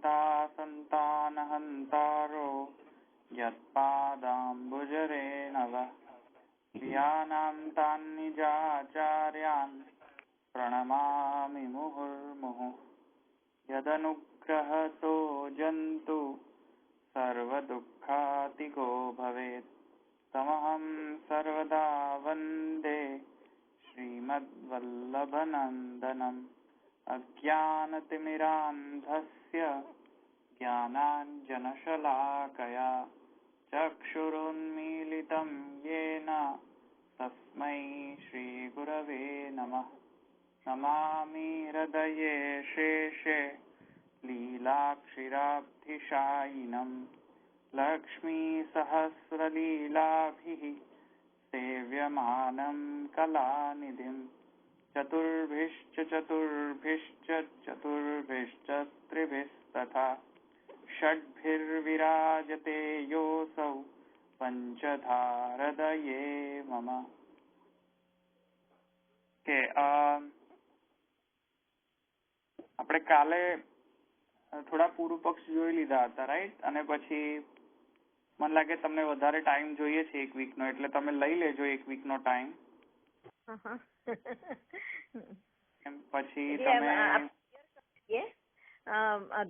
हन्ता सन्तानहन्तारो यत्पादाम्बुजरेणव प्रियाणां तान् निजाचार्यान् प्रणमामि मुहुर्मुहुः यदनुग्रहतो जन्तु सर्वदुःखातिको भवेत् तमहं सर्वदा वन्दे श्रीमद्वल्लभनन्दनम् अज्ञानतिमिरान्धस्य ज्ञानाञ्जनशलाकया चक्षुरुन्मीलितं येन तस्मै श्रीगुरवे नमः। नमामि हृदये शेषे लीलाक्षिराब्धिशायिनम् लक्ष्मीसहस्रलीलाभिः सेव्यमानं कलानिधिम् चतुर्भिश्च त्रिभिस्तथा षड्भिर्विराजते योऽसौ पञ्चधारदये मम। કે આપણે કાલે થોડા પૂર્વ પક્ષ જોઈ લીધા હતા, રાઈટ? અને પછી મને લાગે તમને વધારે ટાઈમ જોઈએ છે એક વીક નો, એટલે તમે લઈ લેજો એક વીક નો ટાઈમ. પછી તમે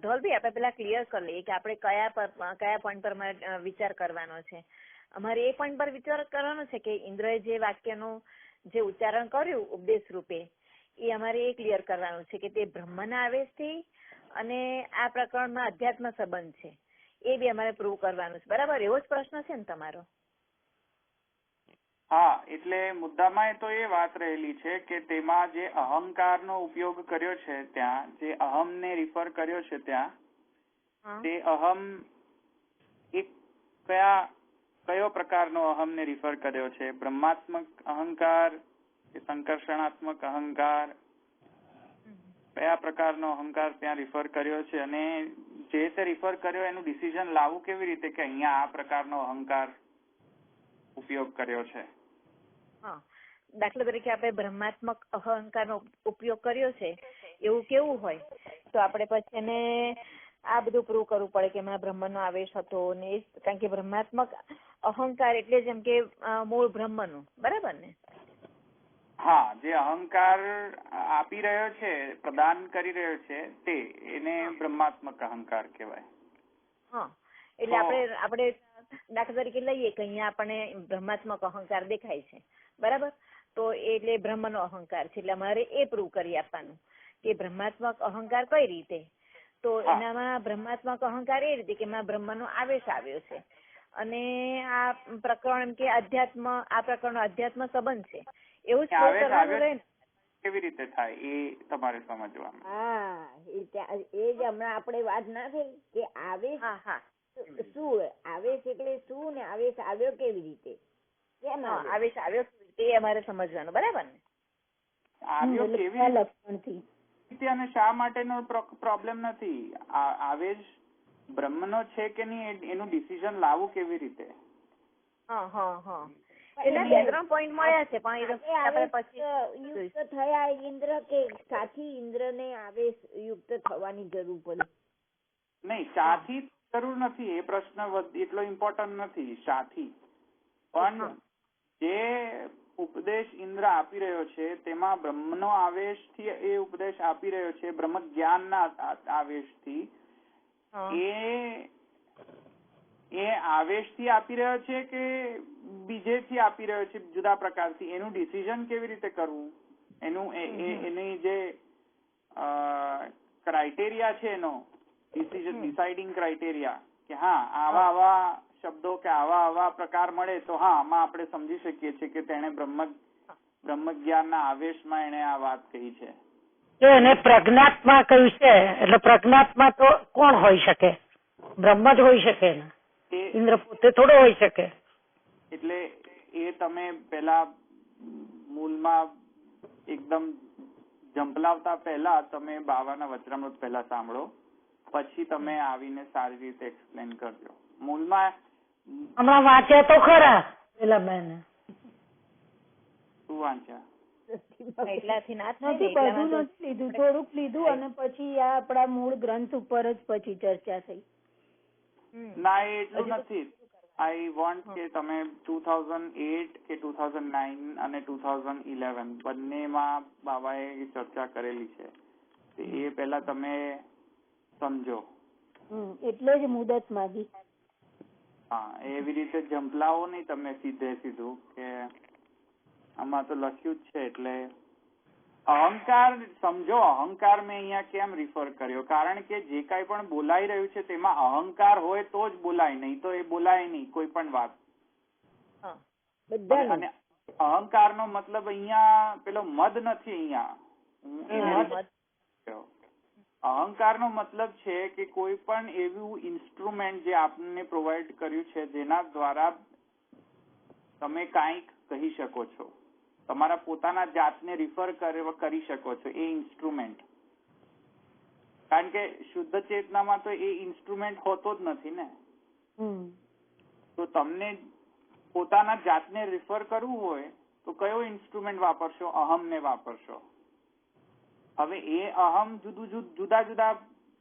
ધોલભાઈ આપણે પેલા ક્લિયર કરી લઈએ કે આપણે કયા પોઈન્ટ પર વિચાર કરવાનો છે. અમારે એ પોઈન્ટ પર વિચાર કરવાનો છે કે ઇન્દ્રએ જે વાક્યનું જે ઉચ્ચારણ કર્યું ઉપદેશ રૂપે, એ અમારે એ ક્લિયર કરવાનું છે કે તે બ્રહ્મના આવેશથી અને આ પ્રકરણમાં અધ્યાત્મ સંબંધ છે, એ બી અમારે પ્રૂવ કરવાનું છે. બરાબર? એવો જ પ્રશ્ન છે ને તમારો? હા, એટલે મુદ્દામાં તો એ વાત રહેલી છે કે તેમાં જે અહંકારનો ઉપયોગ કર્યો છે, ત્યાં જે અહમને રિફર કર્યો છે, ત્યાં તે અહમ એક કયો પ્રકારનો અહમને રિફર કર્યો છે? બ્રહ્માત્મક અહંકાર કે સંકર્ષણાત્મક અહંકાર? કયા પ્રકારનો અહંકાર ત્યાં રિફર કર્યો છે? અને જે તે રિફર કર્યો એનું ડિસિઝન લાવવું કેવી રીતે કે અહીંયા આ પ્રકારનો અહંકાર ઉપયોગ કર્યો છે? દાખલા તરીકે આપણે બ્રહ્માત્મક અહંકારનો ઉપયોગ કર્યો છે એવું કેવું હોય તો આપણે પછી એને આ બધું પ્રૂવ કરવું પડે કે એમાં બ્રહ્મનો આવેશ હતો ને, કારણ કે બ્રહ્માત્મક અહંકાર એટલે જેમ કે મૂળ બ્રહ્મનું. બરાબર ને? હા, જે અહંકાર આપી રહ્યો છે, પ્રદાન કરી રહ્યો છે, તે એને બ્રહ્માત્મક અહંકાર કહેવાય. હા, એટલે આપણે દાખલા તરીકે લઈએ કે અહીંયા આપણને બ્રહ્માત્મક અહંકાર દેખાય છે, બરાબર? તો એટલે બ્રહ્મનો અહંકાર છે, એટલે અમારે એ પ્રૂવ કરી આપવાનું કે બ્રહ્માત્મક અહંકાર કઈ રીતે. તો એનામાં બ્રહ્માત્મક અહંકાર એ રીતે કે એમાં બ્રહ્મનો આવેશ આવ્યો છે, અને આ પ્રકરણ એમ કે અધ્યાત્મ, આ પ્રકરણનો અધ્યાત્મ સંબંધ છે, એવું જ કરવાનું રહે ને. કેવી રીતે થાય એ તમારે સમજવાનું. હા, એ જ હમણાં આપણે વાત ના થઈ કે આવેશ શું, આવેશ એટલે શું ને આવેશ આવ્યો કેવી રીતે, કેમ આવેશ આવ્યો એ અમારે સમજવાનું. બરાબર ને? આવ્યો કેવી લક્ષણથી અને શા માટેનો પ્રોબ્લેમ નથી. આવેશ બ્રહ્મનો છે કે નહીં એનું ડિસિઝન લાવવું કેવી રીતે. એટલે 2-3 પોઈન્ટ મળ્યા છે, પણ આપણે પછી યુક્ત થયા ઇન્દ્ર કે સાથી ઇન્દ્રને આવેશ યુક્ત થવાની જરૂર પડે? નહીં, સાથી જરૂર નથી. એ પ્રશ્ન એટલો ઇમ્પોર્ટન્ટ નથી સાથી. પણ જે ઉપદેશ ઇન્દ્ર આપી રહ્યો છે તેમાં બ્રહ્મનો આવેશથી એ ઉપદેશ આપી રહ્યો છે, બ્રહ્મ જ્ઞાનના આવેશથી. એ આવેશથી આપી રહ્યો છે કે બીજેથી આપી રહ્યો છે, જુદા પ્રકારથી? એનું ડિસિઝન કેવી રીતે કરવું, એની જે ક્રાઇટેરિયા છે, એનો ડિસાઇડિંગ ક્રાઇટેરિયા કે હા આવા શબ્દો કે આવા પ્રકાર મળે તો હા આમાં આપણે સમજી શકીએ છીએ કે તેણે બ્રહ્મ જ્ઞાનના આવેશમાં એને આ વાત કહી છે. એને પ્રજ્ઞાત્મા કહ્યું છે, એટલે પ્રજ્ઞાત્મા તો કોણ હોઈ શકે? બ્રહ્મ જ હોઈ શકે ને, ઇન્દ્ર પોતે થોડો હોઈ શકે. એટલે એ તમે પેલા મૂળમાં એકદમ ઝંપલાવતા પહેલા તમે બાવાના વચનામૃત પહેલા સાંભળો, પછી તમે આવીને સારી રીતે એક્સપ્લેન કરજો. મૂળમાં હમણાં વાંચ્યા તો ખરા પેલા બેન. શું વાંચ્યા? એટલાથી ના બધું નથી લીધું, થોડુંક લીધું અને પછી આ આપણા મૂળ ગ્રંથ ઉપર જ પછી ચર્ચા થઈ. ના એટલું નથી. આઈ વોન્ટ કે તમે 2008 કે 2009 અને 2011 બંનેમાં બાબાએ ચર્ચા કરેલી છે, એ પેલા તમે સમજો. એટલે જ મુદત માંગી. હા, એવી રીતે જંપલાવો નહીં તમે સીધું કે આમાં તો લખ્યું જ છે. એટલે અહંકાર સમજો. અહંકાર મેં અહીંયા કેમ રિફર કર્યો? કારણ કે જે કાંઈ પણ બોલાઈ રહ્યું છે તેમાં અહંકાર હોય તો જ બોલાય, નહીં તો એ બોલાય નહીં કોઈ પણ વાત. અને અહંકાર નો મતલબ અહીંયા પેલો મદ નથી. અહીંયા અહંકાર નો મતલબ છે કે કોઈ પણ એવું ઇન્સ્ટ્રુમેન્ટ જે આપણને પ્રોવાઈડ કર્યું છે જેના દ્વારા તમે કાંઈક કહી શકો છો, તમારા પોતાના જાતને રિફર કરી શકો છો, એ ઇન્સ્ટ્રુમેન્ટ. કારણ કે શુદ્ધ ચેતનામાં તો એ ઇન્સ્ટ્રુમેન્ટ હોતો જ નથી ને. તો તમને પોતાના જાતને રિફર કરવું હોય તો કયો ઇન્સ્ટ્રુમેન્ટ વાપરશો? અહમને વાપરશો. હવે એ અહમ જુદા જુદા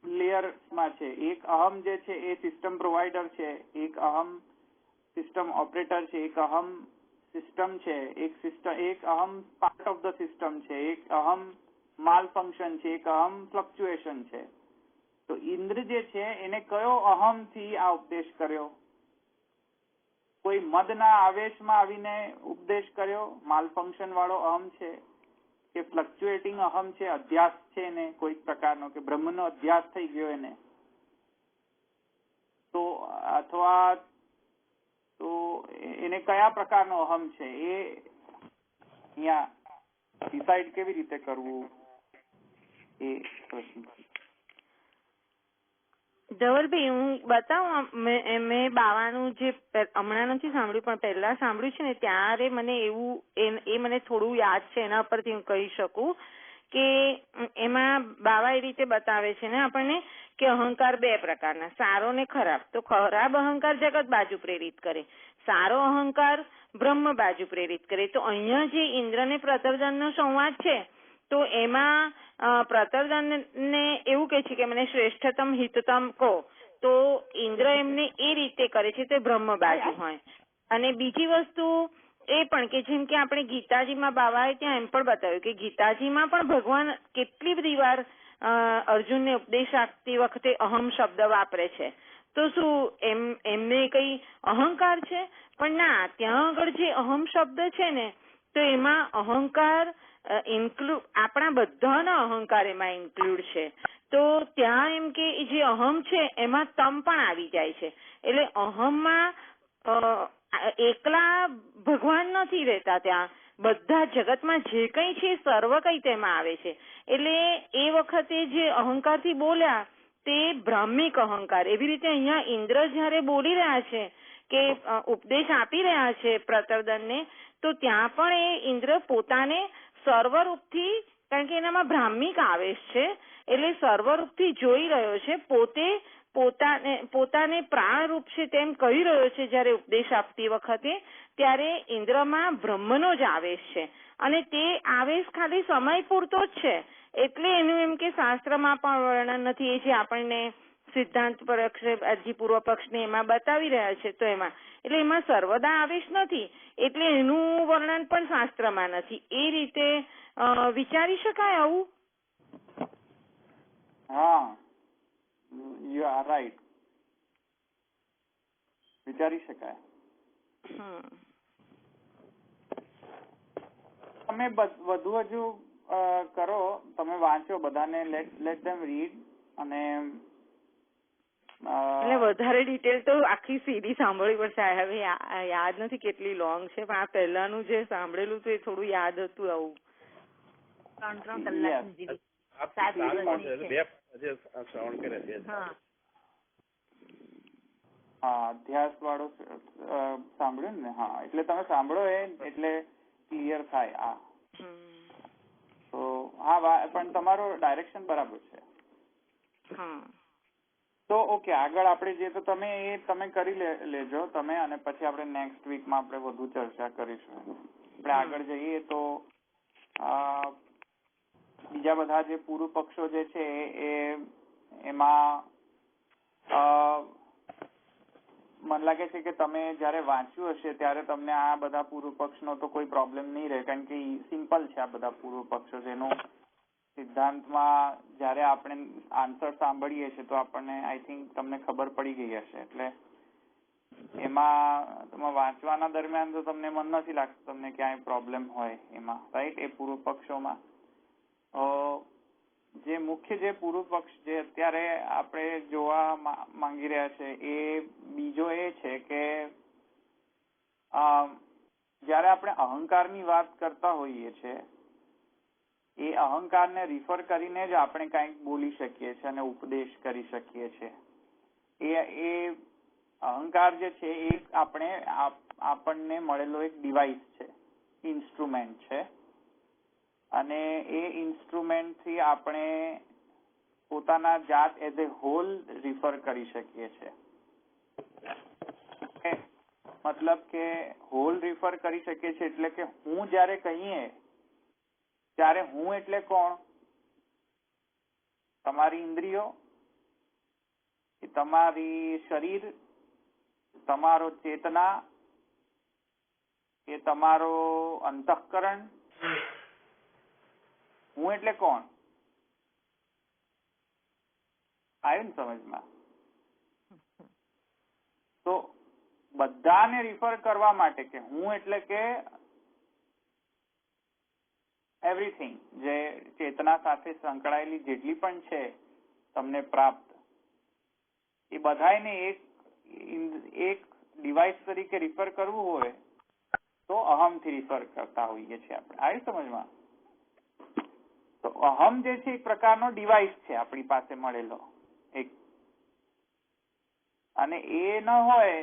લેયર્સમાં છે. એક અહમ જે છે એ સિસ્ટમ પ્રોવાઈડર છે, એક અહમ સિસ્ટમ ઓપરેટર છે, એક અહમ સિસ્ટમ છે, એક અહમ પાર્ટ ઓફ ધ સિસ્ટમ છે, એક અહમ માલ ફંક્શન છે, એક અહમ ફ્લક્ચ્યુએશન છે. તો ઇન્દ્ર જે છે એને કયો અહમ થી આ ઉપદેશ કર્યો? કોઈ મદના આવેશમાં આવીને ઉપદેશ કર્યો? માલ ફંક્શન વાળો અહમ છે કે ફ્લક્ચ્યુએટિંગ અહમ છે, અધ્યાસ છે એને કોઈક પ્રકારનો, કે બ્રહ્મનો અધ્યાસ થઈ ગયો એને? તો અથવા તો એને કયા પ્રકારનો અહમ છે એ અહીંયા ડિસાઈડ કેવી રીતે કરવું એ પ્રશ્ન. ધવલભાઈ, હું બતાવું. મેં બાવાનું જે હમણાં નથી સાંભળ્યું પણ પહેલા સાંભળ્યું છે ને, ત્યારે મને એવું એ મને થોડું યાદ છે. એના પરથી હું કહી શકું કે એમાં બાવા એ રીતે બતાવે છે ને આપણને કે અહંકાર બે પ્રકારના, સારો ને ખરાબ. તો ખરાબ અહંકાર જગત બાજુ પ્રેરિત કરે, સારો અહંકાર બ્રહ્મ બાજુ પ્રેરિત કરે. તો અહીંયા જે ઇન્દ્ર ને પ્રતર્દનનો સંવાદ છે તો એમાં પ્રતર્દનને એવું કે છે કે મને શ્રેષ્ઠતમ હિતતમ કહો. તો ઇન્દ્ર એમને એ રીતે કરે છે તે બ્રહ્મ બાજુ હોય. અને બીજી વસ્તુ એ પણ કે જેમ કે આપણે ગીતાજીમાં બાવાએ ત્યાં એમ પણ બતાવ્યું કે ગીતાજીમાં પણ ભગવાન કેટલી બધી વાર અર્જુનને ઉપદેશ આપતી વખતે અહમ શબ્દ વાપરે છે. તો શું એમને કઈ અહંકાર છે? પણ ના, ત્યાં આગળ જે અહમ શબ્દ છે ને તો એમાં અહંકાર આપણા બધાના અહંકાર એમાં ઇન્ક્લુડ છે. તો ત્યાં એમ કે જે અહમ છે એમાં તમ પણ આવી જાય છે. એટલે અહમમાં એકલા ભગવાન નથી રહેતા, ત્યાં બધા જગતમાં જે કઈ છે સર્વ કઈ તેમાં આવે છે. એટલે એ વખતે જે અહંકારથી બોલ્યા તે બ્રાહ્મિક અહંકાર. એવી રીતે અહીંયા ઇન્દ્ર જયારે બોલી રહ્યા છે કે ઉપદેશ આપી રહ્યા છે પ્રતર્દનને, તો ત્યાં પણ એ ઇન્દ્ર પોતાને સર્વરૂપથી, કારણ કે એનામાં બ્રાહ્મિક આવેશ છે એટલે સર્વરૂપથી જોઈ રહ્યો છે, પોતાને પ્રાણરૂપ છે તેમ કહી રહ્યો છે. જયારે ઉપદેશ આપતી વખતે ત્યારે ઇન્દ્રમાં બ્રહ્મનો જ આવેશ છે અને તે આવેશ ખાલી સમય પૂરતો જ છે. એટલે એનું એમ કે શાસ્ત્રમાં પણ વર્ણન નથી, એ જે આપણને સિદ્ધાંત પક્ષ અરજી પૂર્વ પક્ષને એમાં બતાવી રહ્યા છે. તો એટલે એમાં સર્વદા આવેશ નથી, એટલે એનું વર્ણન પણ શાસ્ત્રમાં નથી. એ રીતે વિચારી શકાય આવું? હા, યુ આર રાઈટ. વિચારી શકાય. તમે વધુ હજુ કરો, તમે વાંચો, બધાને લેટ ધેમ રીડ. અને એટલે વધારે ડિટેલ તો આખી સીડી સાંભળવી પડશે. હવે યાદ નથી કેટલી લોંગ છે, પણ આ પહેલાનું જે સાંભળેલું હતું એ થોડું યાદ હતું. આવું 3 કલાક જેવી અધ્યાસ વાળો સાંભળ્યું ને? હા, એટલે તમે સાંભળો એટલે ક્લિયર થાય. તો હા, પણ તમારો ડાયરેક્શન બરાબર છે. તો ઓકે, આગળ આપણે જે તો તમે કરી લેજો તમે, અને પછી આપણે નેક્સ્ટ વીકમાં આપણે વધુ ચર્ચા કરીશું. આપણે આગળ જઈએ તો બીજા બધા જે પૂર્વ પક્ષો જે છે એમાં મને લાગે છે કે તમે જયારે વાંચ્યું હશે ત્યારે તમને આ બધા પૂર્વ પક્ષનો તો કોઈ પ્રોબ્લેમ નહીં રહે, કારણ કે સિમ્પલ છે આ બધા પૂર્વ પક્ષો. જેનો સિદ્ધાંતમાં જયારે આપણે આન્સર સાંભળીએ છીએ તો આપણને આઈ થિંક તમને ખબર પડી ગઈ હશે. એટલે એમાં તમે વાંચવાના દરમિયાન તો તમને મન નથી લાગતું તમને ક્યાંય પ્રોબ્લેમ હોય એમાં, રાઈટ? એ પૂર્વ પક્ષોમાં જે મુખ્ય જે પૂર્વ પક્ષ જે અત્યારે આપણે જોવા માંગી રહ્યા છે એ બીજો એ છે કે જયારે આપણે અહંકારની વાત કરતા હોઈએ છીએ એ અહંકારને રિફર કરીને જ આપણે કંઈક બોલી શકીએ છીએ અને ઉપદેશ કરી શકીએ છીએ. એ અહંકાર જે છે એ આપણને મળેલો એક ડિવાઇસ છે, ઇન્સ્ટ્રુમેન્ટ છે, અને એ ઇન્સ્ટ્રુમેન્ટ થી આપણે પોતાના જાત એઝ એ હોલ રિફર કરી શકીએ છીએ. મતલબ કે હોલ રિફર કરી શકીએ છીએ એટલે કે હું જયારે કહીએ ત્યારે હું એટલે કોણ? તમારી ઇન્દ્રિયો, તમારી શરીર, તમારો ચેતના, એ તમારો અંતઃકરણ. હું એટલે કોણ? આવ્યું ને સમજમાં? તો બધાને રિફર કરવા માટે કે હું એટલે કે એવરીથિંગ જે ચેતના સાથે સંકળાયેલી જેટલી પણ છે તમને પ્રાપ્ત, એ બધાને એક ડિવાઇસ તરીકે રિફર કરવું હોય તો અહમથી રિફર કરતા હોઈએ છીએ આપણે. આવ્યું સમજમાં? તો અહમ જે છે એક પ્રકારનો ડિવાઇસ છે આપણી પાસે મળેલો એક, અને એ ન હોય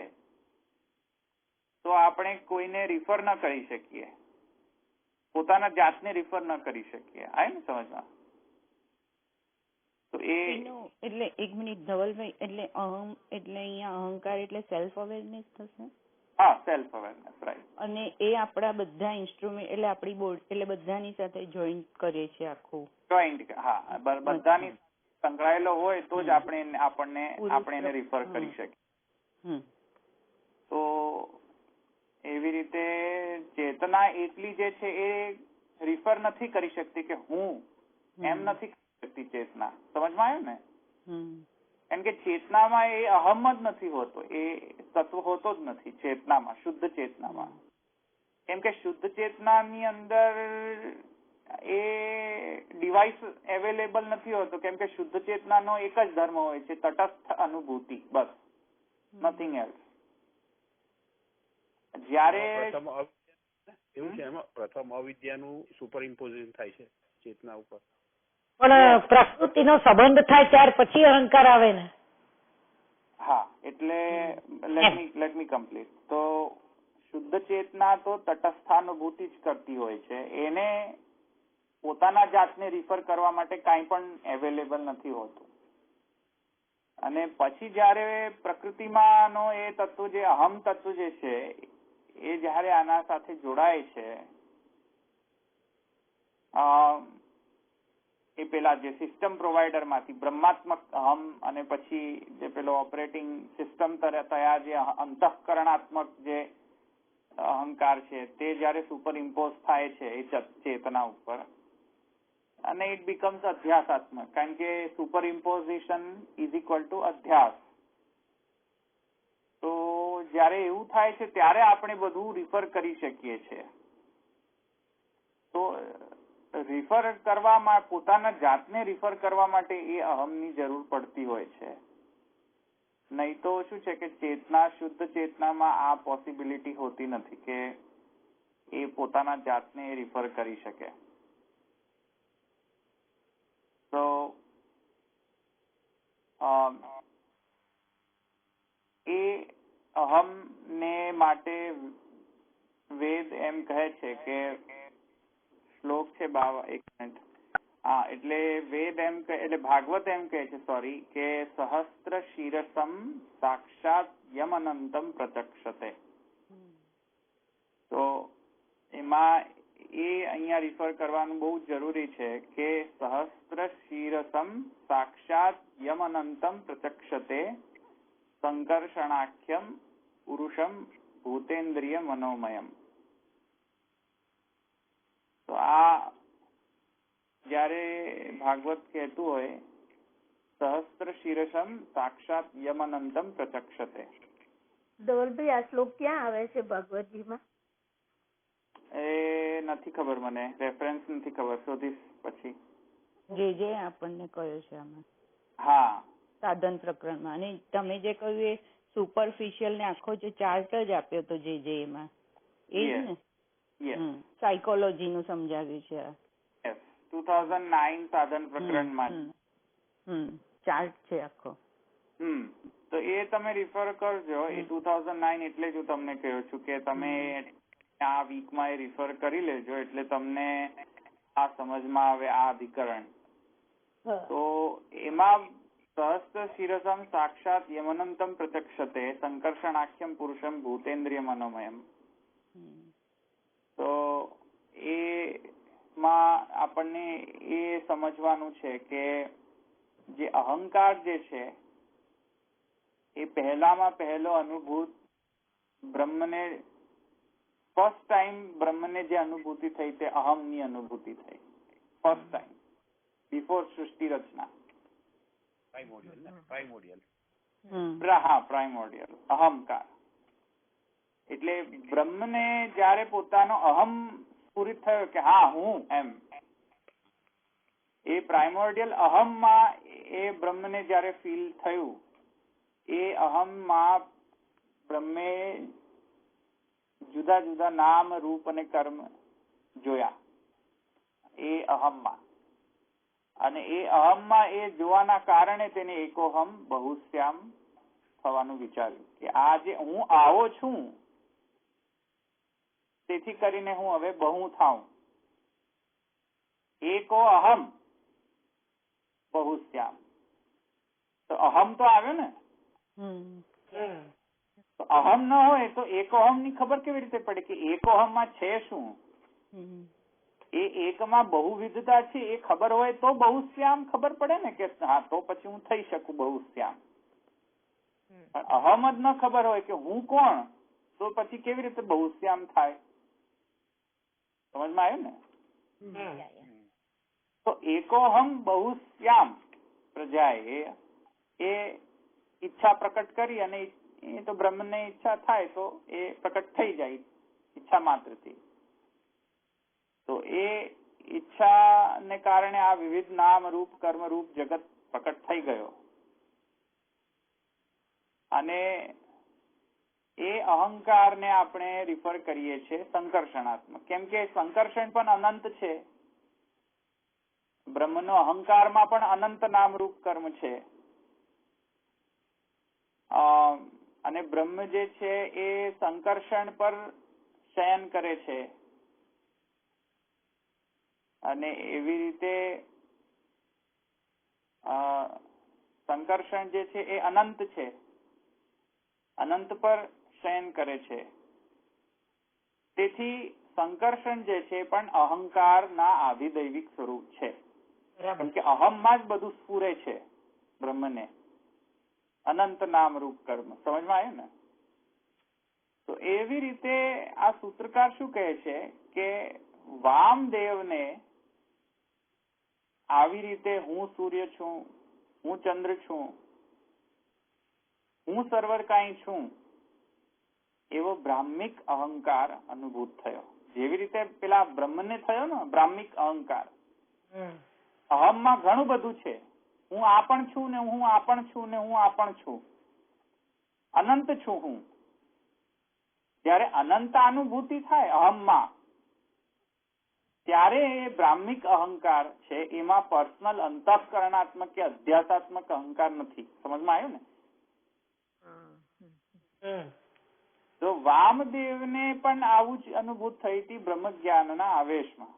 તો આપણે કોઈને રિફર ન કરી શકીએ, પોતાના જાતને રિફર ન કરી શકીએ. આવે ને સમજમાં? તો એટલે એક મિનિટ ધવલભાઈ, એટલે અહમ એટલે અહીંયા અહંકાર એટલે સેલ્ફ અવેરનેસ થશે? હા, સેલ્ફ અવેરનેસ, રાઈટ. અને એ આપણા બધા ઇન્સ્ટ્રુમેન્ટ એટલે આપણી બોડી એટલે બધાની સાથે જોઈન્ટ કરે છે આખું? જોઈન્ટ, હા, બધાની સંકળાયેલો હોય તો જ આપણે એને રિફર કરી શકીએ. તો એવી રીતે ચેતના એકલી જે છે એ રિફર નથી કરી શકતી કે હું એમ નથી કરી શકતી ચેતના. સમજમાં આવ્યું ને? કારણ કે ચેતનામાં એ અહમ જ નથી હોતો, એ તત્વ હોતો જ નથી ચેતનામાં, શુદ્ધ ચેતનામાં. કેમ કે શુદ્ધ ચેતનાની અંદર એ ડિવાઇસ અવેલેબલ નથી હોતો, કેમ કે શુદ્ધ ચેતનાનો એક જ ધર્મ હોય છે, તટસ્થ અનુભૂતિ, બસ, નથિંગ એલ્સ. જ્યારે એવું છે એમાં પ્રથમ અવિદ્યાનું સુપર ઇમ્પોઝિશન થાય છે ચેતના ઉપર, પણ પ્રકૃતિનો સંબંધ થાય ત્યાર પછી અહંકાર આવે ને? હા, એટલે લેટ મી કમ્પ્લીટ. તો શુદ્ધ ચેતના તો તટસ્થાનુભૂતિ જ કરતી હોય છે, એને પોતાના જાતને રિફર કરવા માટે કાંઈ પણ અવેલેબલ નથી હોતું. અને પછી જયારે પ્રકૃતિમાંનો એ તત્વ જે અહમ તત્વ જે છે એ જયારે આના સાથે જોડાય છે, એ પેલા જે સિસ્ટમ પ્રોવાઈડર માંથી બ્રહ્માત્મક અહમ અને પછી જે પેલો ઓપરેટિંગ સિસ્ટમ થયા જે અંતઃકરણાત્મક જે અહંકાર છે તે જયારે સુપર ઇમ્પોઝ થાય છે એ ચેતના ઉપર, અને ઇટ બીકમ્સ અધ્યાસાત્મક, કારણ કે સુપર ઇમ્પોઝિશન ઇઝ ઇક્વલ ટુ અધ્યાસ. તો જયારે એવું થાય છે ત્યારે આપણે બધું રિફર કરી શકીએ છીએ. તો રિફર કરવામાં, પોતાના જાતને રિફર કરવા માટે એ અહમની જરૂર પડતી હોય છે. નહીં તો શું છે કે ચેતના, શુદ્ધ ચેતનામાં આ પોસિબિલિટી હોતી નથી કે એ પોતાના જાતને રિફર કરી શકે. તો એ અહમ ને માટે વેદ એમ કહે છે કે, શ્લોક છે 52, એક મિનિટ, હા, એટલે વેદ એમ કહે, એટલે ભાગવત એમ કહે છે, સોરી, કે સહસ્ત્ર શિરસમ સાક્ષાત યમ અનંતમ પ્રચક્ષતે. તો એમાં એ અહીંયા રિફર કરવાનું બહુ જરૂરી છે કે સહસ્ત્ર શિરસમ સાક્ષાત યમનંતમ પ્રચક્ષતે સંકર્ષણાખ્યમ પુરુષમ ભૂતેન્દ્રિય મનોમયમ. તો આ જયારે ભાગવત કહેતું હોય સહસ્ત્ર શિરસમ સાક્ષાત યમનંતમ પ્રચક્ષતે. ધવલભાઈ આ શ્લોક ક્યાં આવે છે ભગવદગીતામાં? એ નથી ખબર, મને રેફરન્સ નથી ખબર, શોધીશ પછી. જે આપણને કહ્યું છે આમાં. હા, સાધન પ્રકરણમાં. અને તમે જે કહ્યું એ સુપરફિશિયલ ને આખો જે ચાર્ટ જ આપ્યો તો જે એમાં એ જ ને? સાયકોલોજી નું સમજાવ્યું છે. 2009 સાધન પ્રકરણમાં ચાર્ટ છે આખો. તો એ તમે રિફર કરજો. એ 2009 એટલે જ હું તમને કહ્યું છું કે તમે આ વીકમાં એ રિફર કરી લેજો એટલે તમને આ સમજમાં આવે આ અધિકરણ. તો એમાં સહસ્ત્ર શિરસમ સાક્ષાત યમનંતમ પ્રચક્ષતે સંકર્ષણાખ્યમ પુરુષમ ભૂતેન્દ્રિય મનોમયમ. તો એમાં આપણને એ સમજવાનું છે કે જે અહંકાર જે છે એ પહેલામાં પહેલો અનુભૂત બ્રહ્મને ફર્સ્ટ ટાઈમ બ્રહ્મને જે અનુભૂતિ થઈ તે અહમની અનુભૂતિ થઈ. ફર્સ્ટ ટાઈમ બિફોર સૃષ્ટિ રચના. પ્રાઇમોડિયલ અહંકાર. એટલે બ્રહ્મને જયારે પોતાનો અહમ સ્ફુરિત થયો કે હા હું એમ, એ પ્રાઇમોડિયલ અહમમાં એ બ્રહ્મને જયારે ફીલ થયું, એ અહમમાં બ્રહ્મે જુદા જુદા નામ રૂપ અને કર્મ જોયા એ અહમમાં. અને એ અહમમાં એ જોવાના કારણે તેને એકોહમ બહુશ્યામ થવાનું વિચાર્યું કે આ જે હું આવો છું તેથી કરીને હું હવે બહુ થાઉં. એકો અહમ બહુશ્યામ. તો અહમ તો આવ્યો ને. તો અહમ ન હોય તો એકોહમ ની ખબર કેવી રીતે પડે કે એકોહમ માં છે શું? એ એકમાં બહુવિધતા છે એ ખબર હોય તો બહુશ્યામ ખબર પડે ને કે હા તો પછી હું થઈ શકું બહુશ્યામ. પણ અહમ જ ન ખબર હોય કે હું કોણ, તો પછી કેવી રીતે બહુશ્યામ થાય? સમજમાં આવ્યું ને? તો એકોહમ બહુશ્યામ પ્રજાએ એ ઈચ્છા પ્રકટ કરી અને એ તો બ્રહ્મને ઈચ્છા થાય તો એ પ્રકટ થઈ જાય ઈચ્છા માત્રથી. તો એ ઈચ્છા ને કારણે આ વિવિધ નામ રૂપ કર્મ રૂપ જગત પ્રકટ થઈ ગયો. અને એ અહંકારને આપણે રિફર કરીએ છીએ સંકર્ષણાત્મક, કેમ કે સંકર્ષણ પણ અનંત છે. બ્રહ્મનો અહંકારમાં પણ અનંત નામ રૂપ કર્મ છે. અને બ્રહ્મ જે છે એ સંકર્ષણ પર શયન કરે છે. અને એવી રીતે સંકર્ષણ જે છે એ અનંત છે, અનંત પર શયન કરે છે. તેથી સંકર્ષણ જે છે પણ અહંકારના આધિદૈવિક સ્વરૂપ છે. કેમ કે અહમમાં જ બધું સ્ફુરે છે બ્રહ્મને. અનંત નામ રૂપ કર્મ. સમજમાં આવ્યું ને? તો એવી રીતે આ સૂત્રકાર શું કહે છે કે વામદેવને આવી રીતે હું સૂર્ય છું, હું ચંદ્ર છું, હું સર્વર કાંઈ છું એવો બ્રાહ્મિક અહંકાર અનુભૂત થયો. જેવી રીતે પેલા બ્રહ્મને થયો ને બ્રાહ્મિક અહંકાર. અહમમાં ઘણું બધું છે. હું આ પણ છું ને હું આ પણ છું ને હું આ પણ છું. અનંત છું હું. જયારે અનંત અનુભૂતિ થાય અહમમાં, ત્યારે એ બ્રાહ્મિક અહંકાર છે એમાં પર્સનલ અંતઃકરણાત્મક કે અધ્યાસાત્મક અહંકાર નથી. સમજમાં આવ્યું ને? તો વામદેવને પણ આવું જ અનુભૂત થઈ હતી બ્રહ્મ જ્ઞાનના આવેશમાં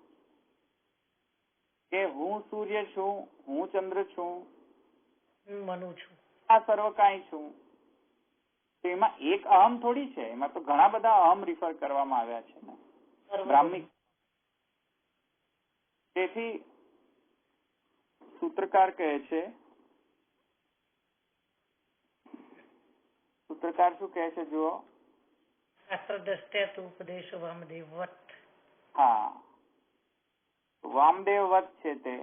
કે હું સૂર્ય છું, હું ચંદ્ર છું, મનુ છું, આ સર્વ કાંઈ છું. તો એમાં એક અહમ થોડી છે, એમાં તો ઘણા બધા અહમ રિફર કરવામાં આવ્યા છે ને બ્રાહ્મિક. તેથી સૂત્રકાર કહે છે, સૂત્રકાર શું કહે છે જુઓ, શાસ્ત્ર દ્રષ્ટ્યા તો ઉપદેશ વામદેવવત. હા, વામદેવવત છે તે.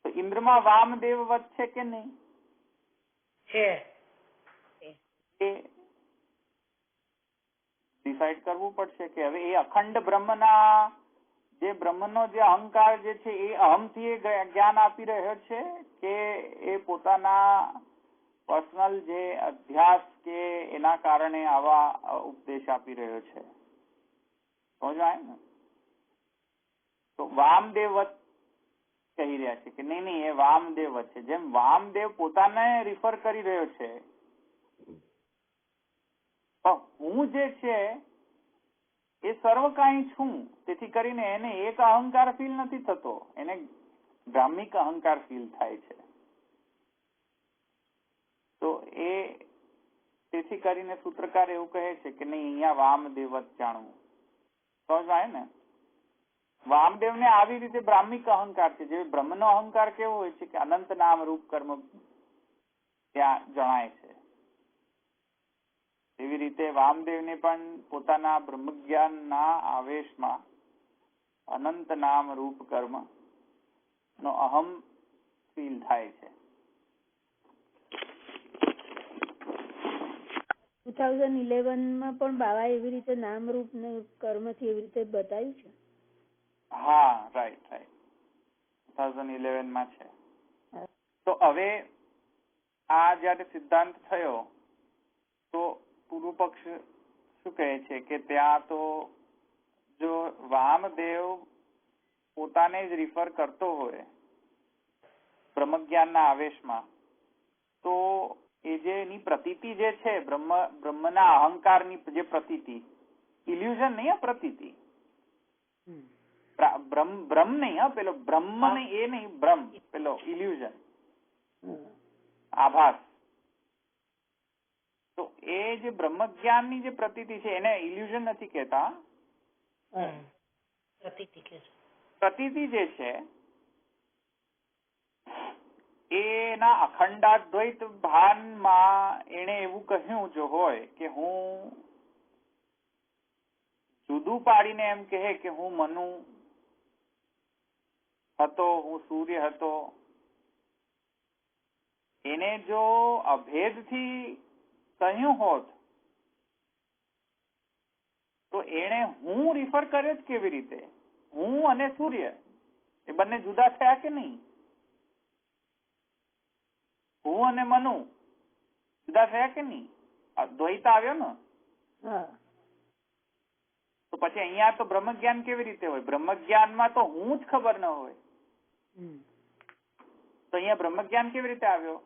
તો ઇન્દ્રમાં વામદેવવત છે કે નહીં? છે. એ ડિસાઈડ કરવું પડશે કે હવે એ અખંડ બ્રહ્મના જે બ્રહ્મનો જે અહંકાર જે છે એ અહમથી એ જ્ઞાન આપી રહ્યો છે કે એ પોતાના પર્સનલ જે અભ્યાસ કે એના કારણે આવા ઉપદેશ આપી રહ્યો છે. સમજાય ને? તો વામદેવવત કહી રહ્યા છે કે નહીં એ વામદેવવત છે. જેમ વામદેવ પોતાને રિફર કરી રહ્યો છે, હું જે છે એ સર્વકાય છું, તેથી કરીને એને એક અહંકાર ફીલ નથી થતો, એને બ્રાહ્મિક અહંકાર ફીલ થાય છે. તો એ તેથી કરીને સૂત્રકાર એવું કહે છે કે નહીં, અહીંયા વામદેવવત જાણવું. સમજાય ને? વામદેવ ને આવી રીતે બ્રાહ્મિક અહંકાર છે. જે બ્રહ્મનો અહંકાર કેવો હોય છે કે અનંત નામ રૂપ કર્મ ત્યાં જણાય છે. એવી રીતે વામદેવને પણ પોતાના બ્રહ્મજ્ઞાનના આવેશમાં અનંત નામ રૂપ કર્મ નો અહમ ફીલ થાય છે. 2011 પણ બાવા એવી રીતે નામ રૂપ ને કર્મથી એવી રીતે બતાવ્યું છે. હા, રાઈટ 2011 છે. તો હવે આ જયારે સિદ્ધાંત થયો તો પૂર્વ પક્ષ શું કહે છે કે ત્યાં તો જો વામદેવ પોતાને જ રિફર કરતો હોય બ્રહ્મજ્ઞાનના આવેશમાં, તો એ જે એની પ્રતીતિ જે છે બ્રહ્મના અહંકારની જે પ્રતીતિ, ઇલ્યુઝન નહીં, પ્રતીતિ, બ્રહ્મ નહીં, પેલો બ્રહ્મ નહીં, એ નહીં, બ્રહ્મ પેલો ઇલ્યુઝન, આભાસ. તો એ જે બ્રહ્મજ્ઞાનની જે પ્રતીતિ છે એને ઇલ્યુઝન નથી કહેતા, પ્રતીતિ જે છે એના અખંડાદ્વૈત ભાનમાં એને એવું કહ્યું જો હોય કે હું જુદું પાડીને એમ કહે કે હું મનુ હતો, હું સૂર્ય હતો, એને જો અભેદથી કહ્યું હોત તો એને હું રિફર કર્યો જ કેવી રીતે? હું અને સૂર્ય એ બંને જુદા થયા કે નહીં? હું અને મનુ જુદા થયા કે નહીં? દ્વૈત આવ્યો ને? તો પછી અહીંયા તો બ્રહ્મજ્ઞાન કેવી રીતે હોય? બ્રહ્મજ્ઞાનમાં તો હું જ ખબર ન હોય, તો અહીંયા બ્રહ્મજ્ઞાન કેવી રીતે આવ્યો?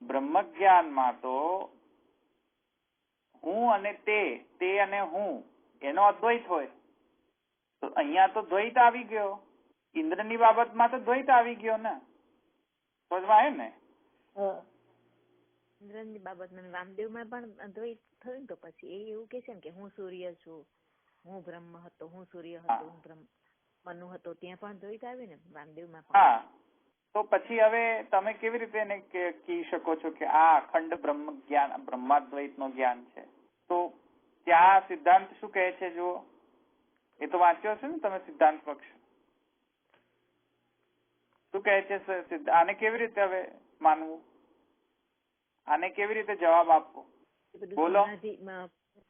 બ્રહ્મજ્ઞાનમાં તો હું અને તે અને હું એનો અદ્વૈત હોય, તો અહીંયા તો દ્વૈત આવી ગયો. ઇન્દ્રની બાબતમાં તો દ્વૈત આવી ગયો ને? સમજવાય ને? ઇન્દ્રની બાબતમાં વામદેવમાં પણ દ્વૈત થયું. તો પછી એ એવું કે છે ને કે હું સૂર્ય છું, હું બ્રહ્મ હતો, હું સૂર્ય હતો, હું બ્રહ્મ મનુ હતો, ત્યાં પણ દ્વૈત આવે ને વામદેવમાં પણ. હા, તો પછી હવે તમે કેવી રીતે એને કહી શકો છો કે આ અખંડ બ્રહ્મ જ્ઞાન, બ્રહ્માદ્વૈત નો જ્ઞાન છે? તો ત્યાં સિદ્ધાંત શું કહે છે જુઓ, એ તો વાંચ્યો છે ને તમે સિદ્ધાંત પક્ષ? શું કહે છે? આને કેવી રીતે હવે માનવું? આને કેવી રીતે જવાબ આપવો? બોલો.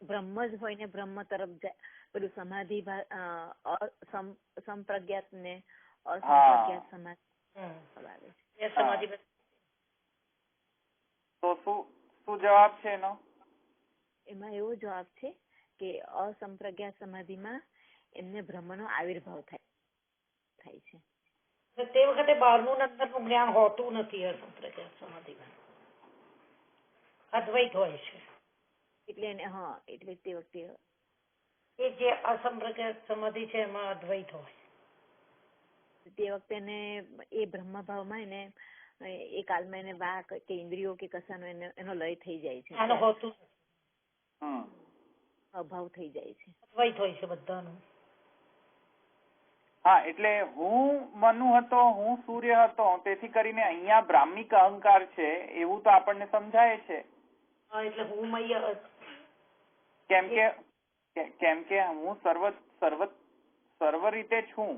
બ્રહ્મ જ હોય ને બ્રહ્મ તરફ જાય, પેલું સમાધિ સંપ્રજ્ઞાત ને અસંપ્રજ્ઞાત સમાધિ. તો શું જવાબ છે એનો? એમાં એવો જવાબ છે કે અસંપ્રજ્ઞાત સમાધિમાં એમને બ્રહ્મનો આવિર્ભાવ થાય છે. તે વખતે બહારનું અંદરનું જ્ઞાન હોતું નથી. અસંપ્રજ્ઞાત સમાધિમાં અદ્વૈત હોય છે. એટલે તે વખતે એ જે અસંપ્રજ્ઞાત સમાધિ છે એમાં અદ્વૈત હોય. તે વખતે એ બ્રહ્મભાવમાં એને એ કાલમાં એને વાક કે ઇન્દ્રિયો કે કશાનો એનો લય થઈ જાય છે, અભાવ થઈ જાય છે. અદ્વૈત હોય છે બધાનું. હા, એટલે હું મનુ હતો, હું સૂર્ય હતો, તેથી કરીને અહીંયા બ્રાહ્મિક અહંકાર છે એવું તો આપણને સમજાય છે. એટલે હું મય કેમ કે હું સર્વ રીતે છું